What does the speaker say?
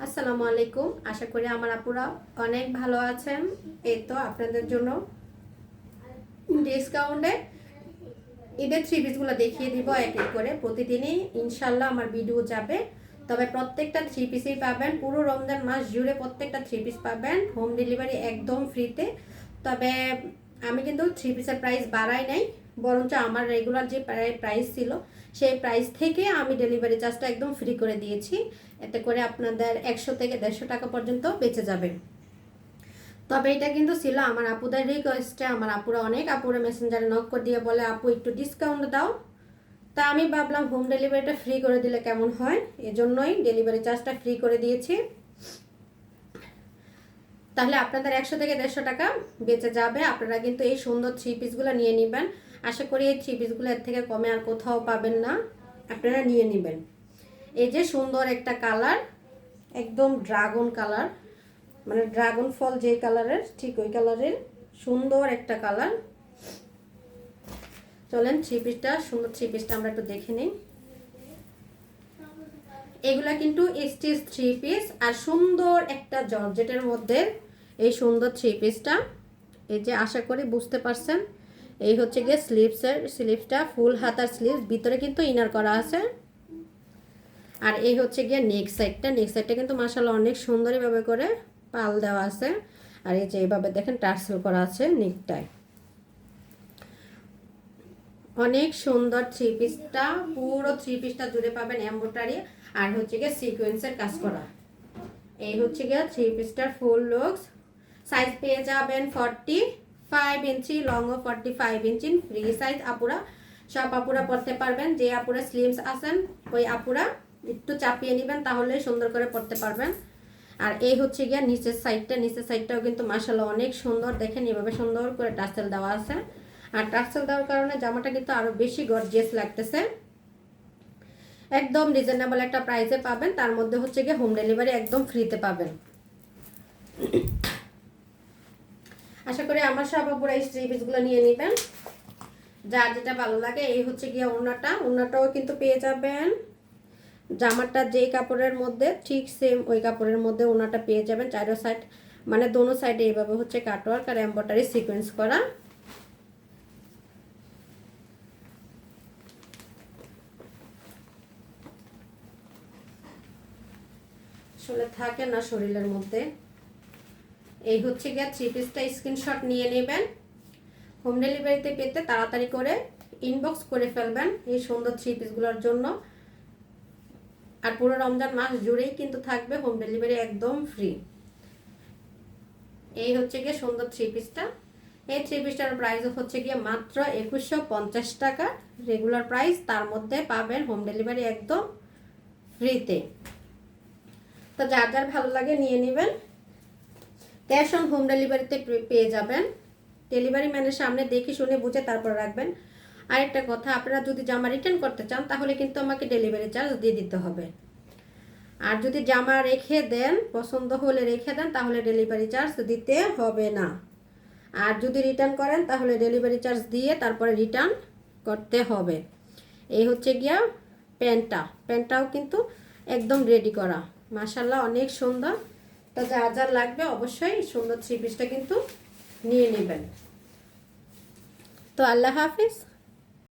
আসসালামু আলাইকুম। আশা করি আমার আপুরা অনেক ভালো আছেন। এই তো আপনাদের জন্য ডিসকাউন্টে ঈদের থ্রি পিসগুলো দেখিয়ে দিব এক এক করে। প্রতিদিনই ইনশাল্লাহ আমার ভিডিও যাবে, তবে প্রত্যেকটা থ্রি পিসই পাবেন। পুরো রমজান মাস জুড়ে প্রত্যেকটা থ্রি পিস পাবেন হোম ডেলিভারি একদম ফ্রিতে। তবে আমি কিন্তু থ্রি পিসের প্রাইস বাড়াই নাই, বরঞ্চ আমার রেগুলার যে প্রাইস ছিল সেই প্রাইস থেকে আমি ডেলিভারি চার্জটা একদম ফ্রি করে দিয়েছি। এতে করে আপনাদের 100 থেকে 150 টাকা পর্যন্ত বেঁচে যাবে। তবে এটা কিন্তু ছিল আমার আপুদের রিকোয়েস্টে। আমার আপুরা অনেক আপুরা মেসেঞ্জারে নক করে দিয়ে বলে আপু একটু ডিসকাউন্ট দাও। তা আমি ভাবলাম হোম ডেলিভারিটা ফ্রি করে দিলে কেমন হয়, এজন্যই ডেলিভারি চার্জটা ফ্রি করে দিয়েছি। তাহলে আপনাদের 100 থেকে 150 টাকা বেঁচে যাবে। আপনারা কিন্তু এই সুন্দর থ্রি পিসগুলো নিয়ে নেবেন। আশা করি এই থ্রি পিসগুলো এর থেকে কমে আর কোথাও পাবেন না, আপনারা নিয়ে নেবেন। এই যে সুন্দর একটা কালার, একদম ড্রাগন কালার, মানে ড্রাগন ফল যে কালারের ঠিক ওই কালারের সুন্দর একটা কালার। চলেন থ্রি পিসটা, সুন্দর থ্রি পিসটা আমরা একটু দেখে নিই। এগুলা কিন্তু স্টিচ থ্রি পিস আর সুন্দর একটা জর্জেটের মধ্যে এই সুন্দর থ্রি পিসটা। এই যে আশা করি বুঝতে পারছেন, এই হচ্ছে গিয়ে স্লিভসটা ফুল হাতার স্লিভস, ভিতরে কিন্তু ইনার করা আছে। আর এই হচ্ছে গিয়ে নেক সাইডটা কিন্তু মাশাআল্লাহ অনেক সুন্দরভাবে করে পাল দেওয়া আছে। আর এই যে এইভাবে দেখেন টার্সেল করা আছে নেকটায়। অনেক সুন্দর থ্রি পিসটা, পুরো থ্রি পিসটা জুড়ে পাবেন এমব্রয়ডারি আর হচ্ছে গিয়ে সিকোয়েন্সের কাজ করা। এই হচ্ছে গিয়ে থ্রি পিসটার ফুল লুকস। সাইজ পেয়ে যাবেন 45 ইঞ্চি, লংও 45 ইঞ্চি, ফ্রি সাইজ। আপুরা সব আপুরা পরতে পারবেন। যে আপুরা স্লিমস আছেন ওই আপুরা একটু চাপিয়ে নেবেন, তাহলে সুন্দর করে পরতে পারবেন। আর এই হচ্ছে গিয়ে নিচের সাইডটাও কিন্তু মাশাআল্লাহ অনেক সুন্দর। দেখেন এভাবে সুন্দর করে টার্সেল দেওয়া আছে। আর টার্সেল দেওয়ার কারণে জামাটা কিন্তু আরো বেশি গর্জিয়াস লাগতেছে। একদম রিজনেবল একটা প্রাইসে পাবেন, তার মধ্যে হচ্ছে গিয়ে হোম ডেলিভারি একদম ফ্রিতে পাবেন। আশা করি আমার সব আপুরা এই থ্রি পিসগুলো নিয়ে নেবেন, যার যেটা ভালো লাগে। এই হচ্ছে গিয়ে ওড়নাটাও কিন্তু পেয়ে যাবেন। জামাটা যেই কাপড়ের মধ্যে ঠিক সেম ওই কাপড়ের মধ্যে ওড়নাটা পেয়ে যাবেন। চারো সাইড মানে দোনো সাইডে এইভাবে হচ্ছে কাটওয়ার্ক আর এমব্রয়ডারি সিকোয়েন্স করা। আসলে থাকে না শরীরের মধ্যে। এই হচ্ছে গিয়ে থ্রি পিসটা স্ক্রিনশট নিয়ে নেবেন। হোম ডেলিভারিতে পেতে তাড়াতাড়ি করে ইনবক্স করে ফেলবেন এই সুন্দর থ্রি পিসগুলোর জন্য। আর পুরো রমজান মাস জুড়েই কিন্তু থাকবে হোম ডেলিভারি একদম ফ্রি। এই হচ্ছে গিয়ে সুন্দর থ্রি পিসটা। এই থ্রি পিসটার প্রাইস হচ্ছে গিয়ে মাত্র 2150 টাকা রেগুলার প্রাইস, তার মধ্যে পাবেন হোম ডেলিভারি একদম ফ্রিতে। তো যার যার ভালো লাগে নিয়ে নেবেন। ক্যাশ অন হোম ডেলিভারিতে পেয়ে যাবেন। ডেলিভারি ম্যানের সামনে দেখে শুনে বুঝে তারপর রাখবেন। আরেকটা কথা, আপনারা যদি জামা রিটার্ন করতে চান তাহলে কিন্তু আমাকে ডেলিভারি চার্জ দিয়ে দিতে হবে। আর যদি জামা রেখে দেন, পছন্দ হলে রেখে দেন, তাহলে ডেলিভারি চার্জ দিতে হবে না। আর যদি রিটার্ন করেন তাহলে ডেলিভারি চার্জ দিয়ে তারপরে রিটার্ন করতে হবে। এই হচ্ছে গিয়া প্যান্টটাও কিন্তু একদম রেডি করা, মাশাআল্লাহ অনেক সুন্দর। তো যার যার লাগবে অবশ্যই সুন্দর থ্রি পিসটা কিন্তু নিয়ে নেবেন। তো আল্লাহ হাফিজ।